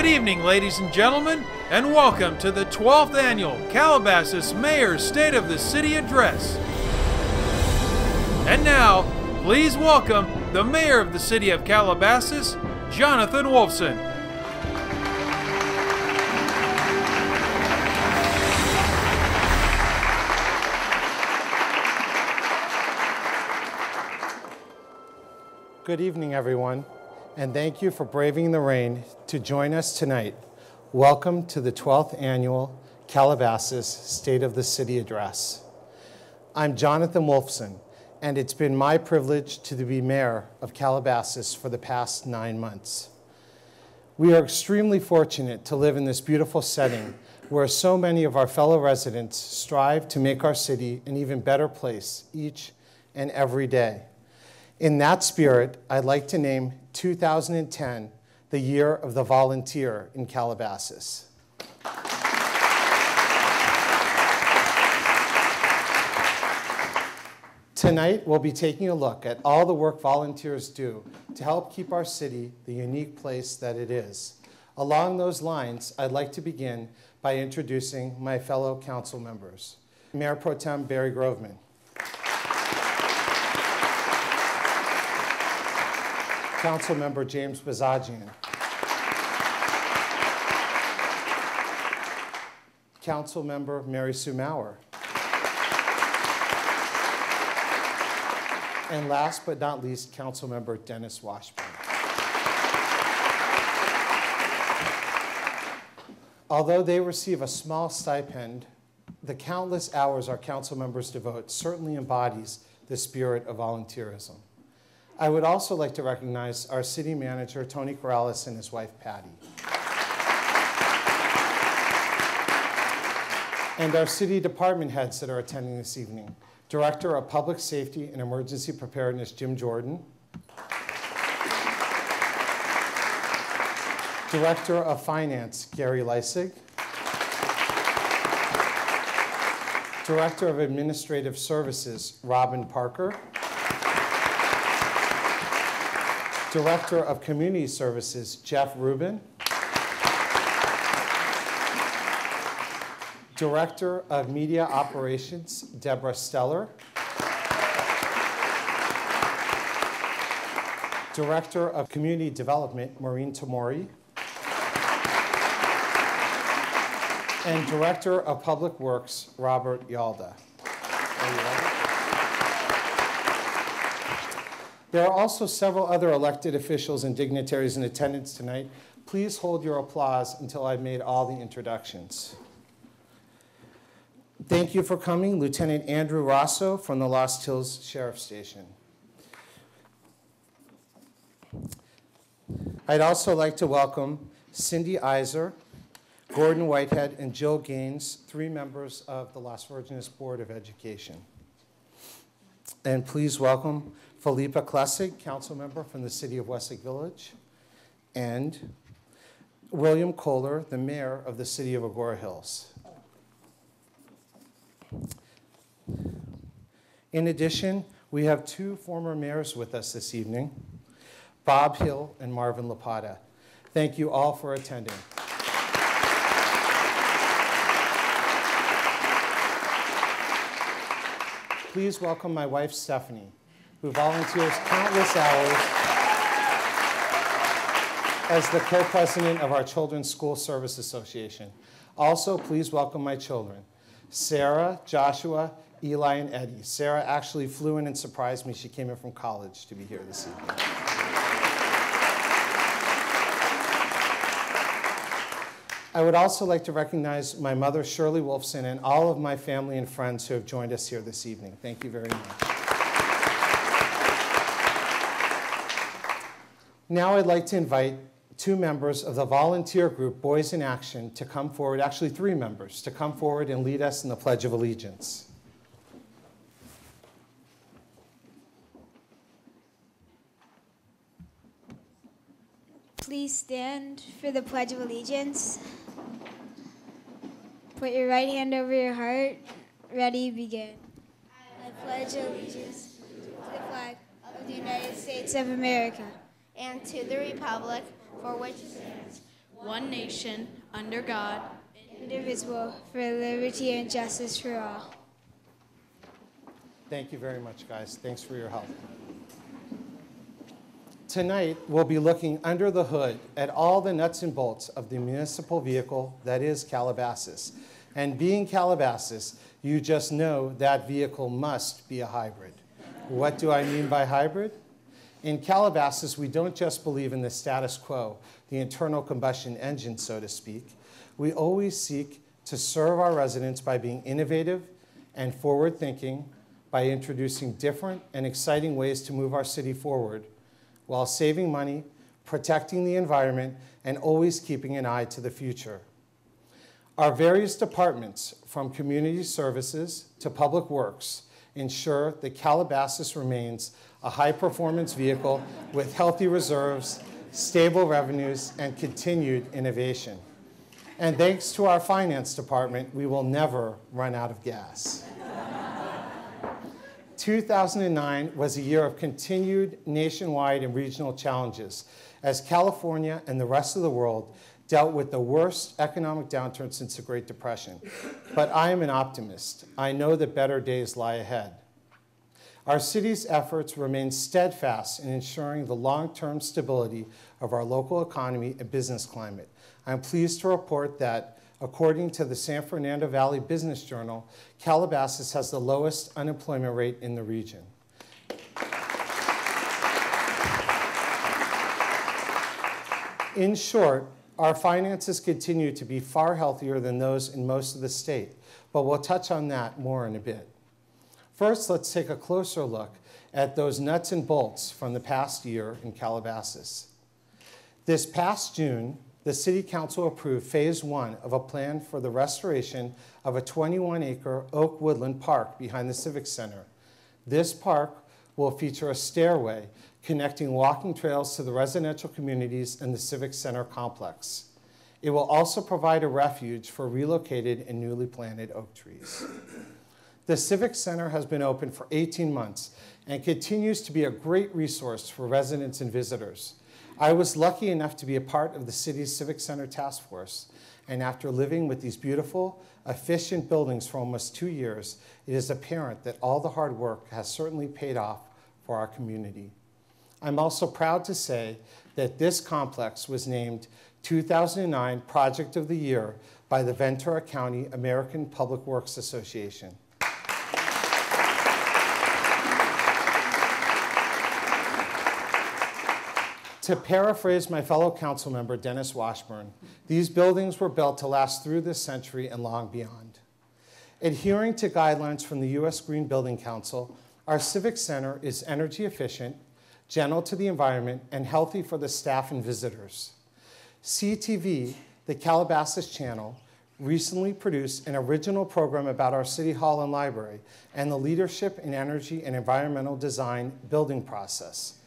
Good evening, ladies and gentlemen, and welcome to the 12th Annual Calabasas Mayor's State of the City Address. And now, please welcome the Mayor of the City of Calabasas, Jonathan Wolfson. Good evening, everyone, and thank you for braving the rain to join us tonight. Welcome to the 12th Annual Calabasas State of the City Address. I'm Jonathan Wolfson, and it's been my privilege to be Mayor of Calabasas for the past 9 months. We are extremely fortunate to live in this beautiful setting where so many of our fellow residents strive to make our city an even better place each and every day. In that spirit, I'd like to name 2010 the Year of the Volunteer in Calabasas. Tonight, we'll be taking a look at all the work volunteers do to help keep our city the unique place that it is. Along those lines, I'd like to begin by introducing my fellow council members. Mayor Pro Tem Barry Groveman. Councilmember James Bazagian. Councilmember Mary Sue Maurer. And last but not least, Councilmember Dennis Washburn. Although they receive a small stipend, the countless hours our council members devote certainly embodies the spirit of volunteerism. I would also like to recognize our city manager, Tony Corrales, and his wife, Patty. And our city department heads that are attending this evening. Director of Public Safety and Emergency Preparedness, Jim Jordan. Director of Finance, Gary Leisig. Director of Administrative Services, Robin Parker. Director of Community Services, Jeff Rubin. Director of Media Operations, Deborah Steller. Director of Community Development, Maureen Tamori. And Director of Public Works, Robert Yalda. There are also several other elected officials and dignitaries in attendance tonight. Please hold your applause until I've made all the introductions. Thank you for coming, Lieutenant Andrew Rosso from the Lost Hills Sheriff's Station. I'd also like to welcome Cindy Iser, Gordon Whitehead, and Jill Gaines, 3 members of the Las Virgenes Board of Education. And please welcome Felipa Klessig, council member from the city of Westlake Village, and William Kohler, the mayor of the city of Agoura Hills. In addition, we have 2 former mayors with us this evening, Bob Hill and Marvin Lapata. Thank you all for attending. Please welcome my wife, Stephanie, who volunteers countless hours as the co-president of our Children's School Service Association. Also, please welcome my children, Sarah, Joshua, Eli, and Eddie. Sarah actually flew in and surprised me. She came in from college to be here this evening. I would also like to recognize my mother, Shirley Wolfson, and all of my family and friends who have joined us here this evening. Thank you very much. Now I'd like to invite 2 members of the volunteer group Boys in Action to come forward, actually 3 members, to come forward and lead us in the Pledge of Allegiance. Please stand for the Pledge of Allegiance. Put your right hand over your heart. Ready, begin. I pledge allegiance to the flag of the United States of America and to the republic for which it stands, one nation, under God, indivisible, for liberty and justice for all. Thank you very much, guys. Thanks for your help. Tonight, we'll be looking under the hood at all the nuts and bolts of the municipal vehicle that is Calabasas. And being Calabasas, you just know that vehicle must be a hybrid. What do I mean by hybrid? In Calabasas, we don't just believe in the status quo, the internal combustion engine, so to speak. We always seek to serve our residents by being innovative and forward-thinking, by introducing different and exciting ways to move our city forward, while saving money, protecting the environment, and always keeping an eye to the future. Our various departments, from community services to public works, ensure that Calabasas remains a high-performance vehicle with healthy reserves, stable revenues, and continued innovation. And thanks to our finance department, we will never run out of gas. 2009 was a year of continued nationwide and regional challenges as California and the rest of the world dealt with the worst economic downturn since the Great Depression. But I am an optimist. I know that better days lie ahead. Our city's efforts remain steadfast in ensuring the long-term stability of our local economy and business climate. I'm pleased to report that, according to the San Fernando Valley Business Journal, Calabasas has the lowest unemployment rate in the region. In short, our finances continue to be far healthier than those in most of the state, but we'll touch on that more in a bit. First, let's take a closer look at those nuts and bolts from the past year in Calabasas. This past June, the City Council approved Phase 1 of a plan for the restoration of a 21-acre oak woodland park behind the Civic Center. This park will feature a stairway connecting walking trails to the residential communities and the Civic Center complex. It will also provide a refuge for relocated and newly planted oak trees. The Civic Center has been open for 18 months and continues to be a great resource for residents and visitors. I was lucky enough to be a part of the city's Civic Center Task Force, and after living with these beautiful, efficient buildings for almost 2 years, it is apparent that all the hard work has certainly paid off for our community. I'm also proud to say that this complex was named 2009 Project of the Year by the Ventura County American Public Works Association. To paraphrase my fellow council member, Dennis Washburn, these buildings were built to last through this century and long beyond. Adhering to guidelines from the U.S. Green Building Council, our Civic Center is energy efficient, gentle to the environment, and healthy for the staff and visitors. CTV, the Calabasas channel, recently produced an original program about our City Hall and Library and the leadership in energy and environmental design building process,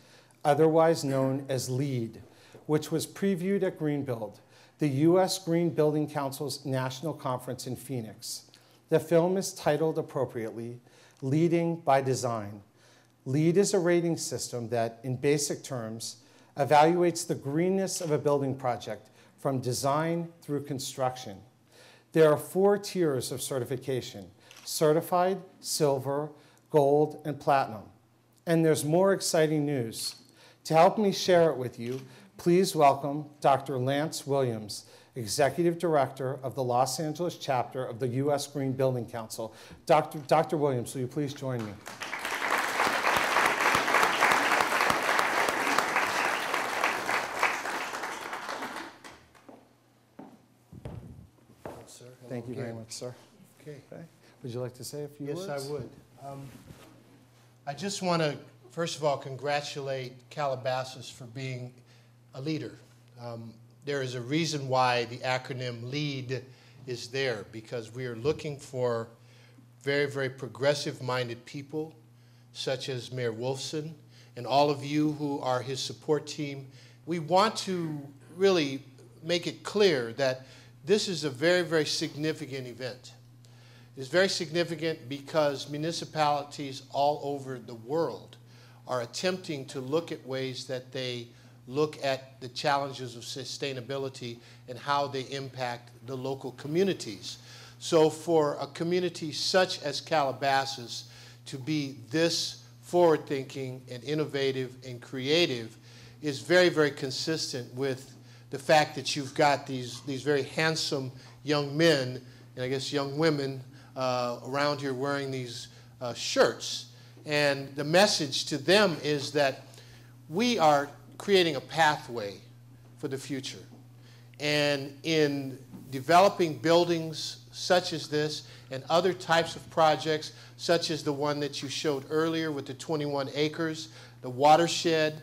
otherwise known as LEED, which was previewed at Greenbuild, the U.S. Green Building Council's national conference in Phoenix. The film is titled appropriately, Leading by Design. LEED is a rating system that, in basic terms, evaluates the greenness of a building project from design through construction. There are 4 tiers of certification: certified, silver, gold, and platinum. And there's more exciting news. To help me share it with you, please welcome Dr. Lance Williams, Executive Director of the Los Angeles chapter of the U.S. Green Building Council. Dr. Williams, will you please join me? Sir. Thank you very much, sir. Okay. Would you like to say a few words? Yes, I would. I just want to, first of all, congratulate Calabasas for being a leader. There is a reason why the acronym LEAD is there, because we are looking for very, very progressive-minded people, such as Mayor Wolfson and all of you who are his support team. We want to really make it clear that this is a very, very significant event. It's very significant because municipalities all over the world are attempting to look at ways that they look at the challenges of sustainability and how they impact the local communities. So for a community such as Calabasas to be this forward-thinking and innovative and creative is very, very consistent with the fact that you've got these very handsome young men, and I guess young women around here wearing these shirts. And the message to them is that we are creating a pathway for the future. And in developing buildings such as this and other types of projects, such as the one that you showed earlier with the 21 acres, the watershed,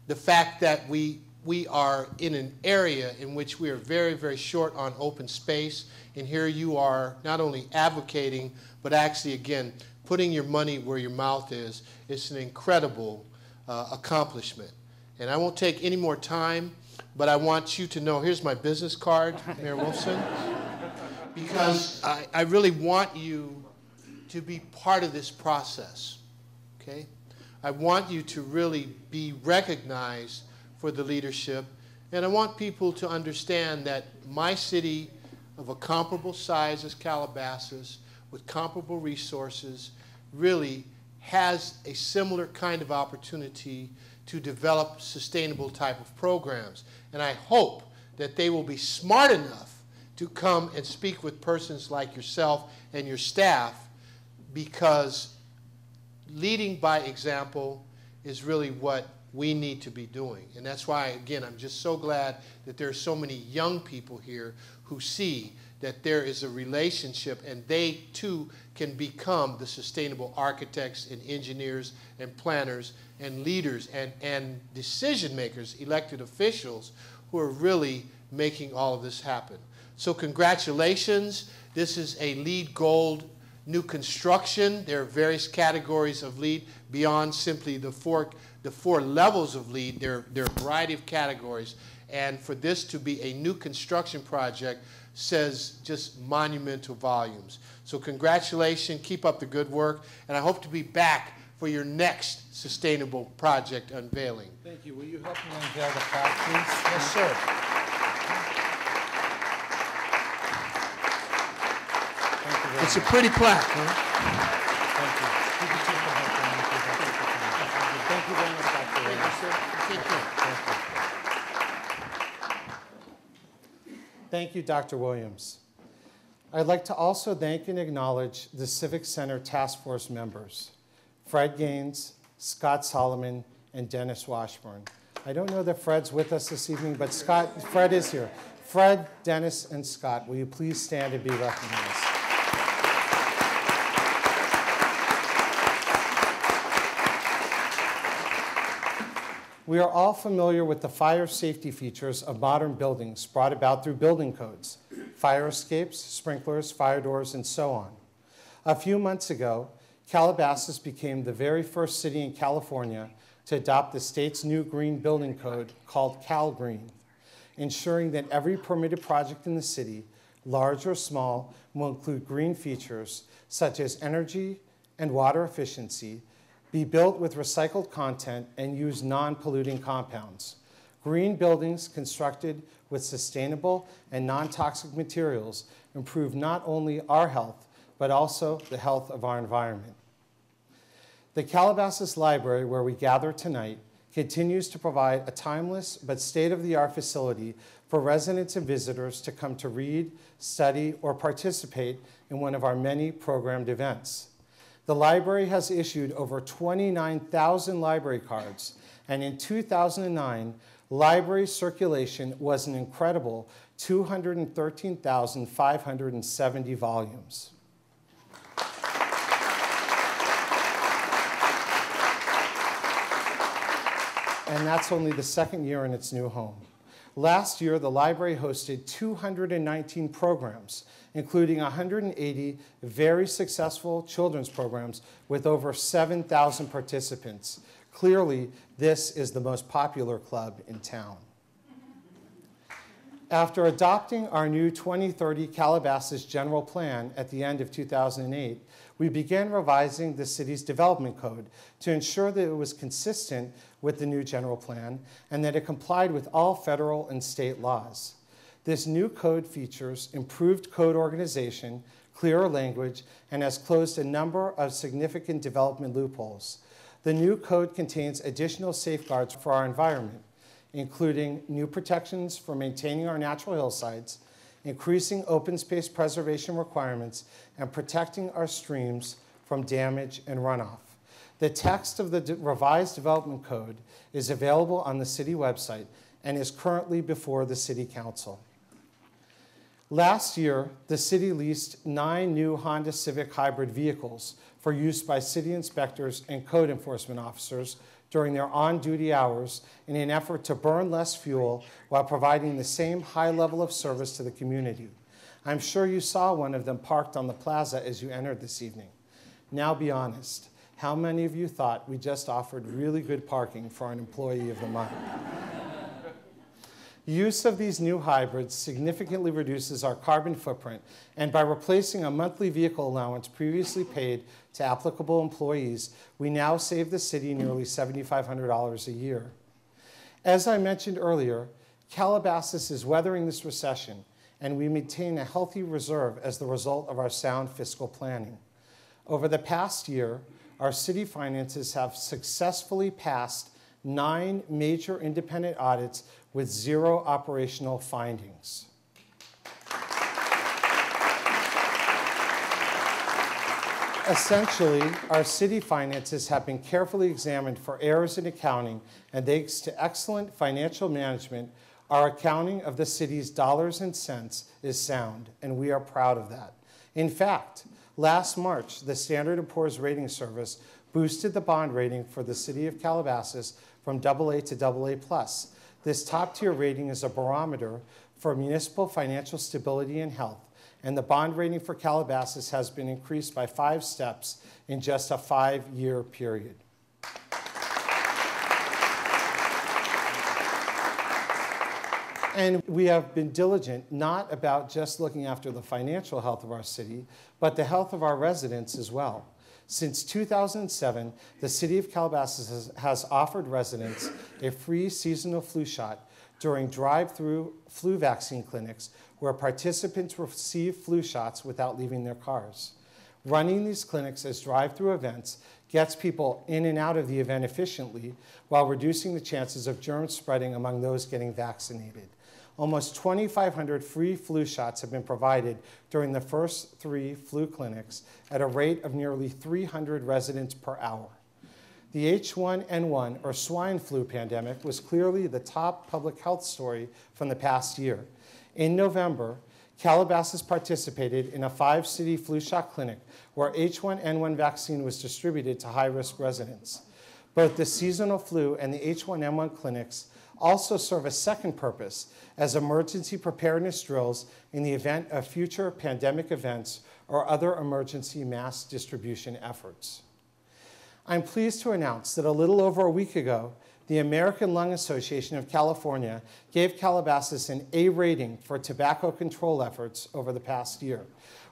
the fact that we are in an area in which we are very, very short on open space, and here you are not only advocating, but actually, again, putting your money where your mouth is. It's an incredible accomplishment. And I won't take any more time, but I want you to know, here's my business card, Mayor Wolfson, because I really want you to be part of this process, okay? I want you to really be recognized for the leadership, and I want people to understand that my city of a comparable size as Calabasas, with comparable resources, really has a similar kind of opportunity to develop sustainable type of programs. And I hope that they will be smart enough to come and speak with persons like yourself and your staff, because leading by example is really what we need to be doing. And that's why, again, I'm just so glad that there are so many young people here who see that there is a relationship and they too can become the sustainable architects and engineers and planners and leaders and decision makers, elected officials, who are really making all of this happen. So congratulations. This is a LEED Gold new construction. There are various categories of LEED beyond simply the four levels of LEED. There are a variety of categories. And for this to be a new construction project says just monumental volumes. So congratulations, keep up the good work, and I hope to be back for your next sustainable project unveiling. Thank you. Will you help me unveil the plaque, please? Yes, sir. Thank you very It's a much. pretty plaque, huh? Thank you. You can take the whole thing. Thank you very much, Dr. Thank you, sir. Take care. Thank you. Thank you, Dr. Williams. I'd like to also thank and acknowledge the Civic Center Task Force members, Fred Gaines, Scott Solomon, and Dennis Washburn. I don't know that Fred's with us this evening, but Fred is here. Fred, Dennis, and Scott, will you please stand and be recognized? We are all familiar with the fire safety features of modern buildings brought about through building codes, fire escapes, sprinklers, fire doors, and so on. A few months ago, Calabasas became the very first city in California to adopt the state's new green building code called Cal Green, ensuring that every permitted project in the city, large or small, will include green features such as energy and water efficiency, be built with recycled content, and use non-polluting compounds. Green buildings constructed with sustainable and non-toxic materials improve not only our health, but also the health of our environment. The Calabasas Library, where we gather tonight, continues to provide a timeless but state-of-the-art facility for residents and visitors to come to read, study, or participate in one of our many programmed events. The library has issued over 29,000 library cards, and in 2009, library circulation was an incredible 213,570 volumes. And that's only the second year in its new home. Last year, the library hosted 219 programs, including 180 very successful children's programs with over 7,000 participants. Clearly, this is the most popular club in town. After adopting our new 2030 Calabasas General Plan at the end of 2008, we began revising the city's development code to ensure that it was consistent with the new general plan and that it complied with all federal and state laws. This new code features improved code organization, clearer language, and has closed a number of significant development loopholes. The new code contains additional safeguards for our environment, including new protections for maintaining our natural hillsides, increasing open space preservation requirements, and protecting our streams from damage and runoff. The text of the revised development code is available on the city website and is currently before the City Council. Last year, the city leased 9 new Honda Civic hybrid vehicles for use by city inspectors and code enforcement officers during their on-duty hours in an effort to burn less fuel while providing the same high level of service to the community. I'm sure you saw one of them parked on the plaza as you entered this evening. Now be honest, how many of you thought we just offered really good parking for an employee of the month? Use of these new hybrids significantly reduces our carbon footprint, and by replacing a monthly vehicle allowance previously paid to applicable employees, we now save the city nearly $7,500 a year. As I mentioned earlier, Calabasas is weathering this recession, and we maintain a healthy reserve as the result of our sound fiscal planning. Over the past year, our city finances have successfully passed 9 major independent audits with 0 operational findings. Essentially, our city finances have been carefully examined for errors in accounting, and thanks to excellent financial management, our accounting of the city's dollars and cents is sound, and we are proud of that. In fact, last March, the Standard & Poor's rating service boosted the bond rating for the city of Calabasas from AA to AA+. This top-tier rating is a barometer for municipal financial stability and health, and the bond rating for Calabasas has been increased by 5 steps in just a 5-year period. And we have been diligent not about just looking after the financial health of our city, but the health of our residents as well. Since 2007, the city of Calabasas has offered residents a free seasonal flu shot during drive-through flu vaccine clinics where participants receive flu shots without leaving their cars. Running these clinics as drive-through events gets people in and out of the event efficiently while reducing the chances of germ spreading among those getting vaccinated. Almost 2,500 free flu shots have been provided during the first 3 flu clinics at a rate of nearly 300 residents per hour. The H1N1, or swine flu pandemic, was clearly the top public health story from the past year. In November, Calabasas participated in a 5-city flu shot clinic where H1N1 vaccine was distributed to high-risk residents. Both the seasonal flu and the H1N1 clinics also serve a second purpose as emergency preparedness drills in the event of future pandemic events or other emergency mass distribution efforts. I'm pleased to announce that a little over a week ago, the American Lung Association of California gave Calabasas an A rating for tobacco control efforts over the past year.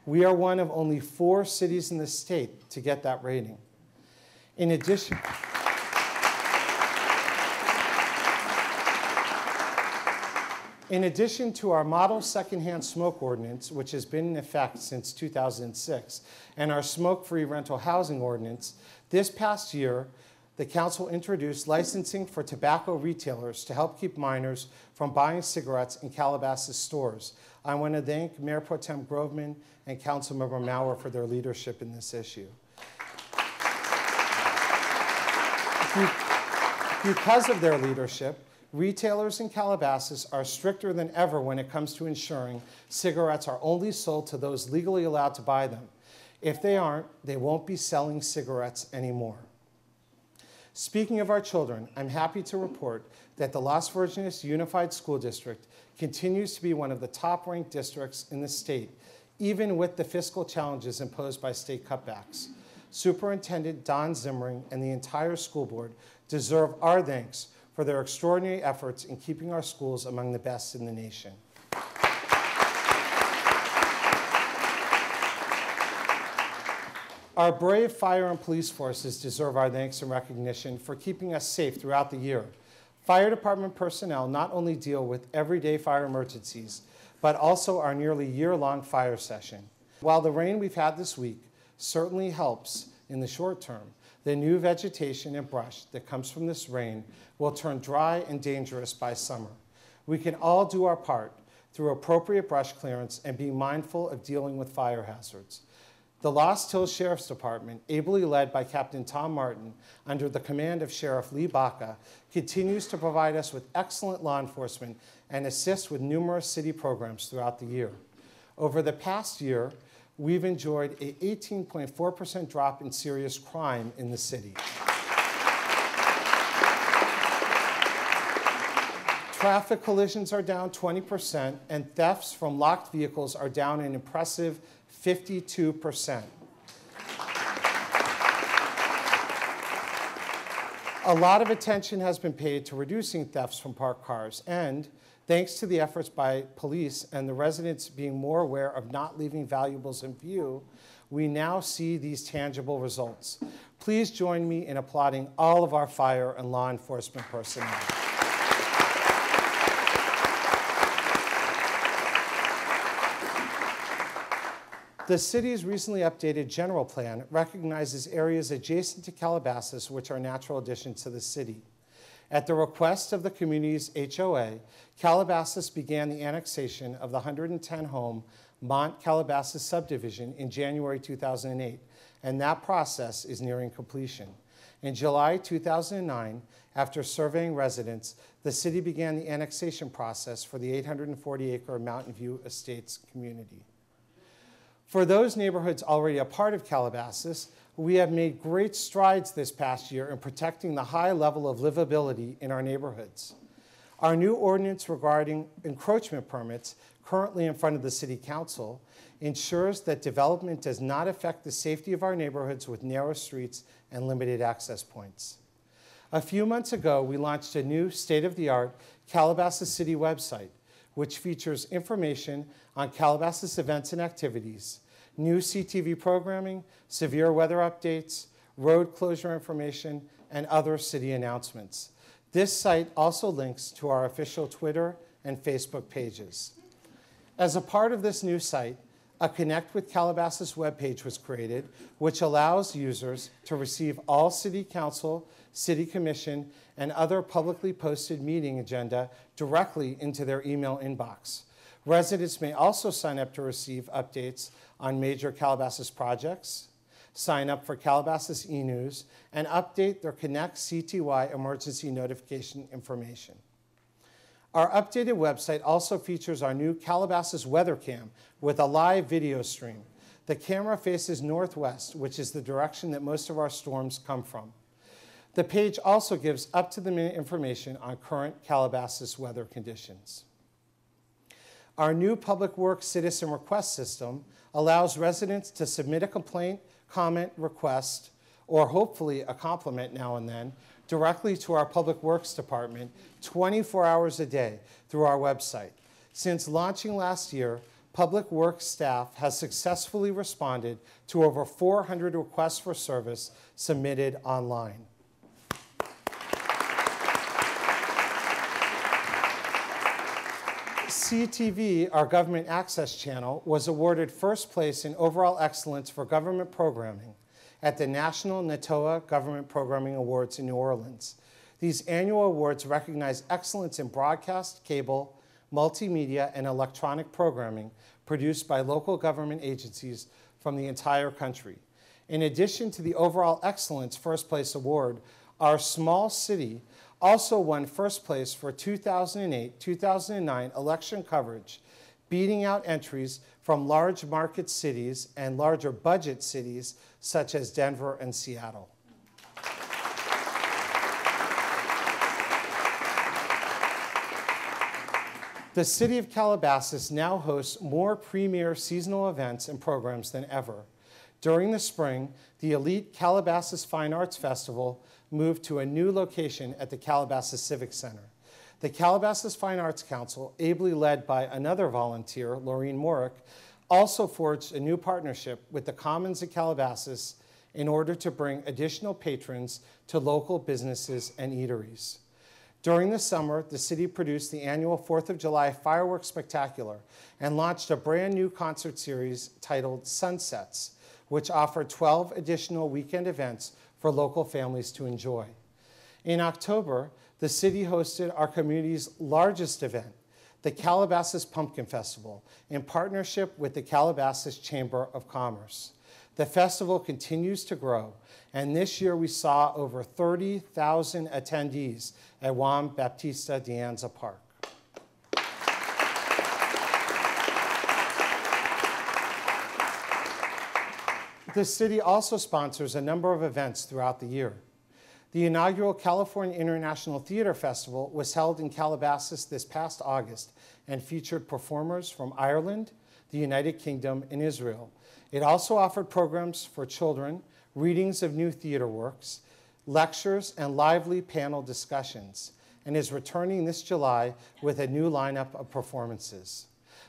We are one of only 4 cities in the state to get that rating. In addition, to our model secondhand smoke ordinance, which has been in effect since 2006, and our smoke-free rental housing ordinance, this past year, the council introduced licensing for tobacco retailers to help keep minors from buying cigarettes in Calabasas stores. I want to thank Mayor Pro Tem Groveman and Councilmember Maurer for their leadership in this issue. Because of their leadership, retailers in Calabasas are stricter than ever when it comes to ensuring cigarettes are only sold to those legally allowed to buy them. If they aren't, they won't be selling cigarettes anymore. Speaking of our children, I'm happy to report that the Las Virgenes Unified School District continues to be one of the top-ranked districts in the state, even with the fiscal challenges imposed by state cutbacks. Superintendent Don Zimmering and the entire school board deserve our thanks for their extraordinary efforts in keeping our schools among the best in the nation. Our brave fire and police forces deserve our thanks and recognition for keeping us safe throughout the year. Fire department personnel not only deal with everyday fire emergencies, but also our nearly year-long fire session. While the rain we've had this week certainly helps in the short term, the new vegetation and brush that comes from this rain will turn dry and dangerous by summer. We can all do our part through appropriate brush clearance and be mindful of dealing with fire hazards. The Lost Hills Sheriff's Department, ably led by Captain Tom Martin, under the command of Sheriff Lee Baca, continues to provide us with excellent law enforcement and assist with numerous city programs throughout the year. Over the past year, we've enjoyed an 18.4% drop in serious crime in the city. Traffic collisions are down 20%, and thefts from locked vehicles are down an impressive 52%. A lot of attention has been paid to reducing thefts from parked cars, and thanks to the efforts by police and the residents being more aware of not leaving valuables in view, we now see these tangible results. Please join me in applauding all of our fire and law enforcement personnel. The city's recently updated general plan recognizes areas adjacent to Calabasas which are natural additions to the city. At the request of the community's HOA, Calabasas began the annexation of the 110-home Mont Calabasas subdivision in January 2008, and that process is nearing completion. In July 2009, after surveying residents, the city began the annexation process for the 840-acre Mountain View Estates community. For those neighborhoods already a part of Calabasas, we have made great strides this past year in protecting the high level of livability in our neighborhoods. Our new ordinance regarding encroachment permits, currently in front of the City Council, ensures that development does not affect the safety of our neighborhoods with narrow streets and limited access points. A few months ago, we launched a new state-of-the-art Calabasas City website, which features information on Calabasas events and activities, new CTV programming, severe weather updates, road closure information, and other city announcements. This site also links to our official Twitter and Facebook pages. As a part of this new site, a Connect with Calabasas webpage was created, which allows users to receive all City Council, City Commission, and other publicly posted meeting agenda directly into their email inbox. Residents may also sign up to receive updates on major Calabasas projects, sign up for Calabasas e-news, and update their Connect CTY emergency notification information. Our updated website also features our new Calabasas weather cam with a live video stream. The camera faces northwest, which is the direction that most of our storms come from. The page also gives up-to-the-minute information on current Calabasas weather conditions. Our new Public Works citizen request system allows residents to submit a complaint, comment, request, or hopefully a compliment now and then, directly to our Public Works Department 24 hours a day through our website. Since launching last year, Public Works staff has successfully responded to over 400 requests for service submitted online. CTV, our government access channel, was awarded first place in overall excellence for government programming at the National NATOA Government Programming Awards in New Orleans. These annual awards recognize excellence in broadcast, cable, multimedia, and electronic programming produced by local government agencies from the entire country. In addition to the overall excellence first place award, our small city also won first place for 2008-2009 election coverage, beating out entries from large market cities and larger budget cities such as Denver and Seattle. The city of Calabasas now hosts more premier seasonal events and programs than ever. During the spring, the elite Calabasas Fine Arts Festival moved to a new location at the Calabasas Civic Center. The Calabasas Fine Arts Council, ably led by another volunteer, Laureen Morick, also forged a new partnership with the Commons of Calabasas in order to bring additional patrons to local businesses and eateries. During the summer, the city produced the annual 4th of July Fireworks Spectacular and launched a brand new concert series titled Sunsets, which offered 12 additional weekend events for local families to enjoy. In October, the city hosted our community's largest event, the Calabasas Pumpkin Festival, in partnership with the Calabasas Chamber of Commerce. The festival continues to grow, and this year we saw over 30,000 attendees at Juan Baptista de Anza Park. The city also sponsors a number of events throughout the year. The inaugural California International Theater Festival was held in Calabasas this past August and featured performers from Ireland, the United Kingdom, and Israel. It also offered programs for children, readings of new theater works, lectures, and lively panel discussions, and is returning this July with a new lineup of performances.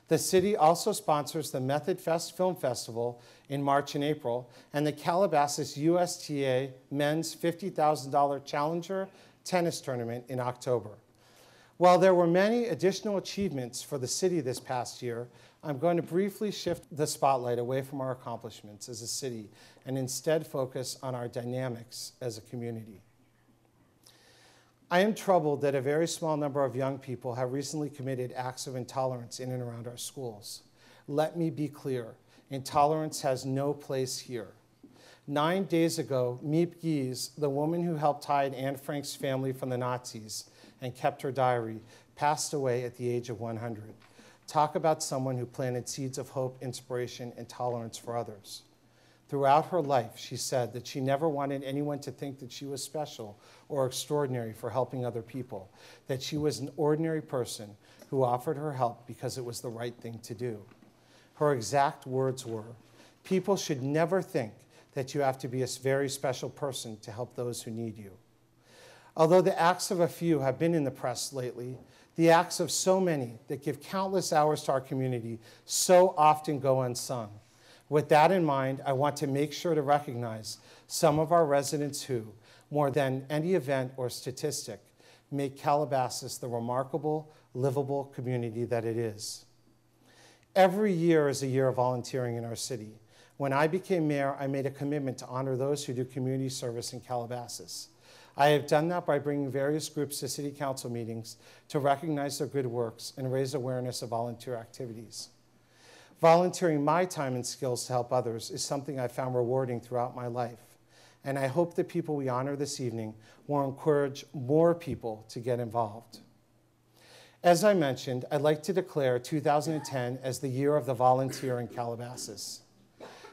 The city also sponsors the Method Fest Film Festival in March and April, and the Calabasas USTA Men's $50,000 Challenger Tennis Tournament in October. While there were many additional achievements for the city this past year, I'm going to briefly shift the spotlight away from our accomplishments as a city and instead focus on our dynamics as a community. I am troubled that a very small number of young people have recently committed acts of intolerance in and around our schools. Let me be clear, intolerance has no place here. 9 days ago, Miep Gies, the woman who helped hide Anne Frank's family from the Nazis and kept her diary, passed away at the age of 100. Talk about someone who planted seeds of hope, inspiration, and tolerance for others. Throughout her life, she said that she never wanted anyone to think that she was special or extraordinary for helping other people, that she was an ordinary person who offered her help because it was the right thing to do. Her exact words were, "People should never think that you have to be a very special person to help those who need you." Although the acts of a few have been in the press lately, the acts of so many that give countless hours to our community so often go unsung. With that in mind, I want to make sure to recognize some of our residents who, more than any event or statistic, make Calabasas the remarkable, livable community that it is. Every year is a year of volunteering in our city. When I became mayor, I made a commitment to honor those who do community service in Calabasas. I have done that by bringing various groups to city council meetings to recognize their good works and raise awareness of volunteer activities. Volunteering my time and skills to help others is something I found rewarding throughout my life, and I hope the people we honor this evening will encourage more people to get involved. As I mentioned, I'd like to declare 2010 as the year of the volunteer in Calabasas.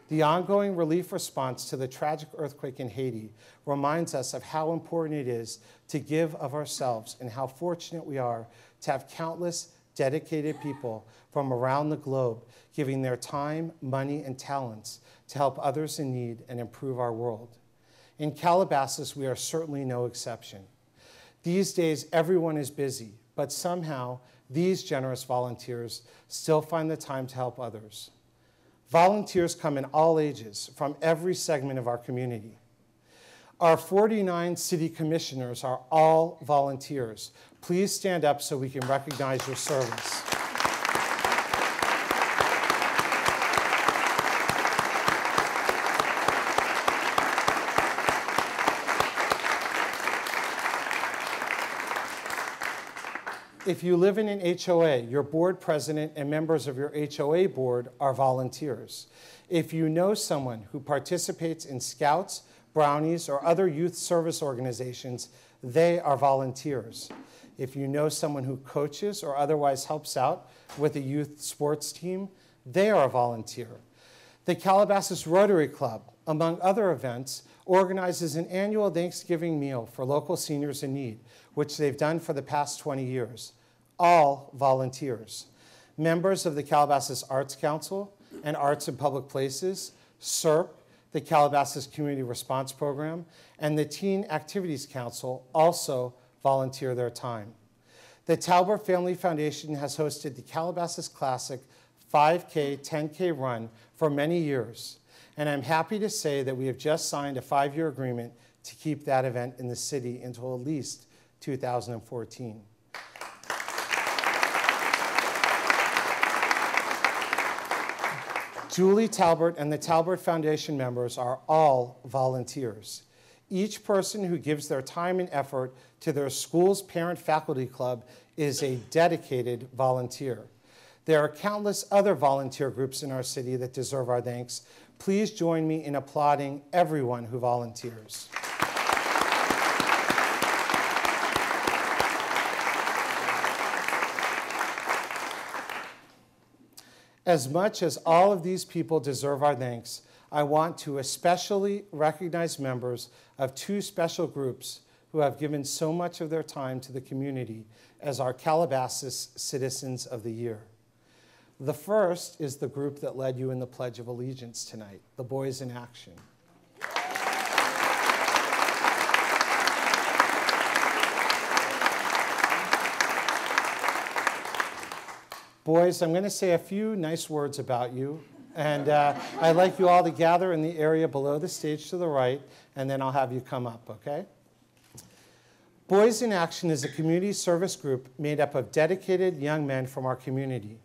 The ongoing relief response to the tragic earthquake in Haiti reminds us of how important it is to give of ourselves and how fortunate we are to have countless dedicated people from around the globe giving their time, money, and talents to help others in need and improve our world. In Calabasas, we are certainly no exception. These days, everyone is busy, but somehow these generous volunteers still find the time to help others. Volunteers come in all ages, from every segment of our community. Our 49 city commissioners are all volunteers. Please stand up so we can recognize your service. If you live in an HOA, your board president and members of your HOA board are volunteers. If you know someone who participates in Scouts, Brownies, or other youth service organizations, they are volunteers. If you know someone who coaches or otherwise helps out with a youth sports team, they are a volunteer. The Calabasas Rotary Club, among other events, organizes an annual Thanksgiving meal for local seniors in need, which they've done for the past 20 years. All volunteers. Members of the Calabasas Arts Council and Arts in Public Places, SERP, the Calabasas Community Response Program, and the Teen Activities Council also volunteer their time. The Talbert Family Foundation has hosted the Calabasas Classic 5K, 10K run for many years, And I'm happy to say that we have just signed a 5-year agreement to keep that event in the city until at least 2014. Julie Talbert and the Talbert Foundation members are all volunteers. Each person who gives their time and effort to their school's parent-faculty club is a dedicated volunteer. There are countless other volunteer groups in our city that deserve our thanks. Please join me in applauding everyone who volunteers. As much as all of these people deserve our thanks, I want to especially recognize members of 2 special groups who have given so much of their time to the community as our Calabasas Citizens of the Year. The first is the group that led you in the Pledge of Allegiance tonight, the Boys in Action. Boys, I'm going to say a few nice words about you, and I'd like you all to gather in the area below the stage to the right, and then I'll have you come up, okay? Boys in Action is a community service group made up of dedicated young men from our community.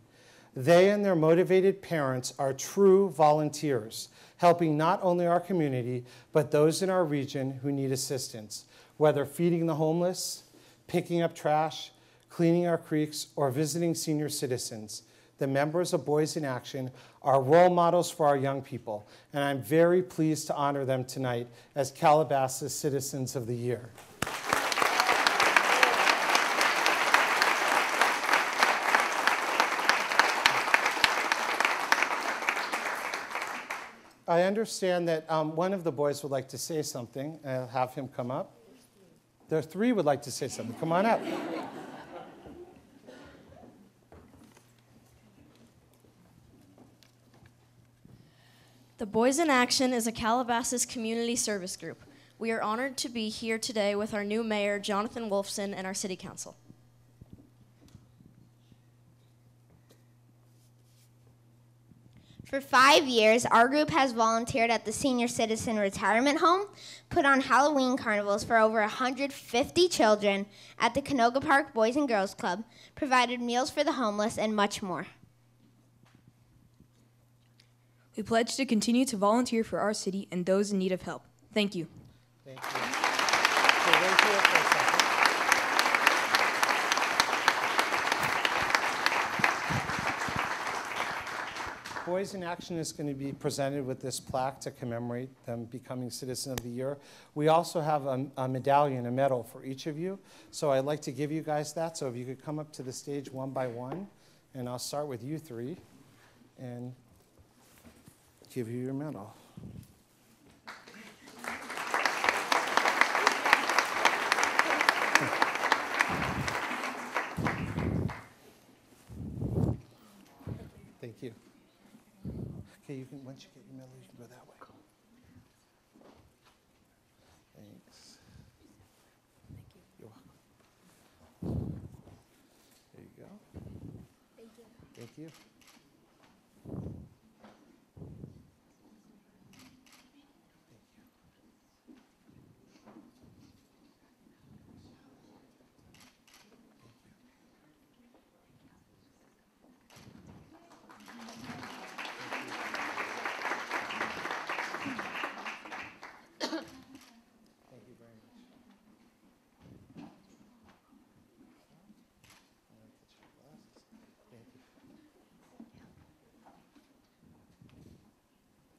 They and their motivated parents are true volunteers, helping not only our community, but those in our region who need assistance, whether feeding the homeless, picking up trash, cleaning our creeks, or visiting senior citizens. The members of Boys in Action are role models for our young people, and I'm very pleased to honor them tonight as Calabasas Citizens of the Year. I understand that one of the boys would like to say something. I'll have him come up. There are 3 would like to say something. Come on up. The Boys in Action is a Calabasas community service group. We are honored to be here today with our new mayor, Jonathan Wolfson, and our city council. For 5 years, our group has volunteered at the Senior Citizen Retirement Home, put on Halloween carnivals for over 150 children at the Canoga Park Boys and Girls Club, provided meals for the homeless, and much more. We pledge to continue to volunteer for our city and those in need of help. Thank you. Thank you. So right here for a second. Boys in Action is going to be presented with this plaque to commemorate them becoming Citizen of the Year. We also have a medallion, a medal for each of you. So I'd like to give you guys that. So if you could come up to the stage one by one, and I'll start with you 3 and give you your medal. Thank you. Okay, you can, once you get your medal, you can go that way. Thanks. Thank you. You're welcome. There you go. Thank you. Thank you.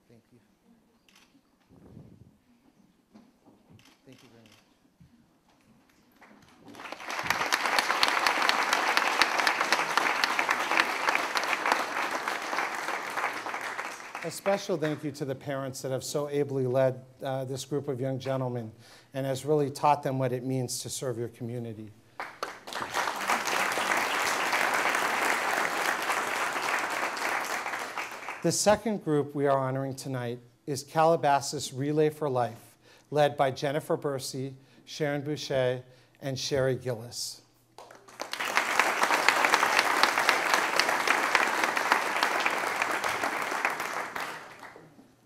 Thank you. Thank you very much. A special thank you to the parents that have so ably led this group of young gentlemen and has really taught them what it means to serve your community. The second group we are honoring tonight is Calabasas Relay for Life, led by Jennifer Bursey, Sharon Boucher, and Sherry Gillis.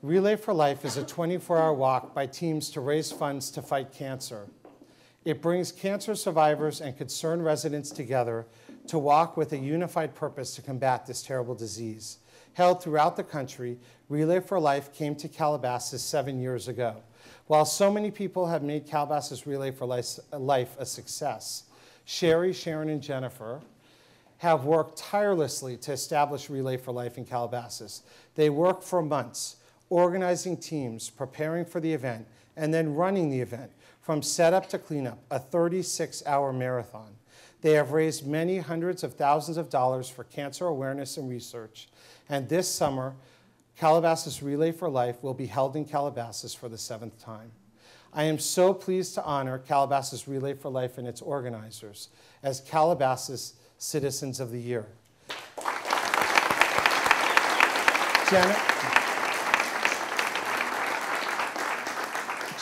Relay for Life is a 24-hour walk by teams to raise funds to fight cancer. It brings cancer survivors and concerned residents together to walk with a unified purpose to combat this terrible disease. Held throughout the country, Relay for Life came to Calabasas 7 years ago. While so many people have made Calabasas Relay for Life a success, Sherry, Sharon, and Jennifer have worked tirelessly to establish Relay for Life in Calabasas. They work for months, organizing teams, preparing for the event, and then running the event, from setup to cleanup, a 36-hour marathon. They have raised many hundreds of thousands of dollars for cancer awareness and research, and this summer, Calabasas Relay for Life will be held in Calabasas for the 7th time. I am so pleased to honor Calabasas Relay for Life and its organizers as Calabasas Citizens of the Year.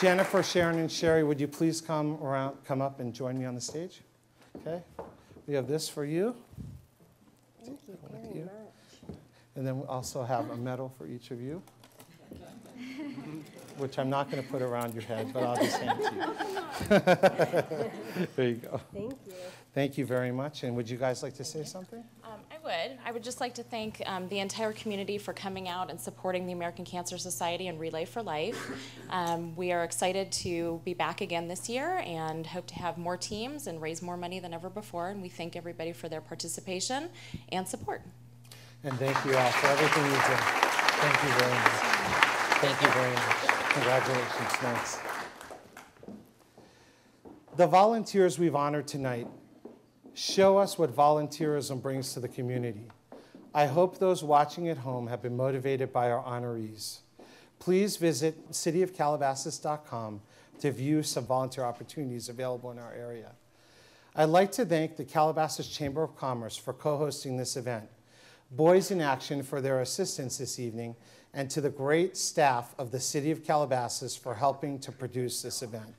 Jennifer, Sharon, and Sherry, would you please come up and join me on the stage? Okay. We have this for you. Thank you very much. And then we also have a medal for each of you, which I'm not going to put around your head, but I'll just hand it to you. There you go. Thank you. Thank you very much. And would you guys like to say something? I would just like to thank the entire community for coming out and supporting the American Cancer Society and Relay for Life. We are excited to be back again this year and hope to have more teams and raise more money than ever before. And we thank everybody for their participation and support. And thank you all for everything you did. Thank you very much. Thank you very much. Congratulations. Thanks. The volunteers we've honored tonight show us what volunteerism brings to the community. I hope those watching at home have been motivated by our honorees. Please visit cityofcalabasas.com to view some volunteer opportunities available in our area. I'd like to thank the Calabasas Chamber of Commerce for co-hosting this event, Boys in Action for their assistance this evening, and to the great staff of the City of Calabasas for helping to produce this event.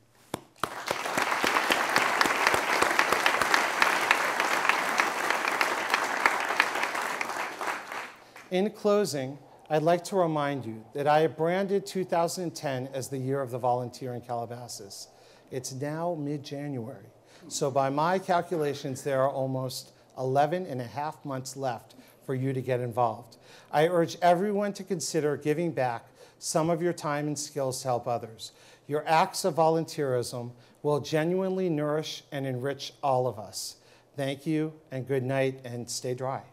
In closing, I'd like to remind you that I have branded 2010 as the year of the volunteer in Calabasas. It's now mid-January, so by my calculations, there are almost 11 and a half months left for you to get involved. I urge everyone to consider giving back some of your time and skills to help others. Your acts of volunteerism will genuinely nourish and enrich all of us. Thank you, and good night, and stay dry.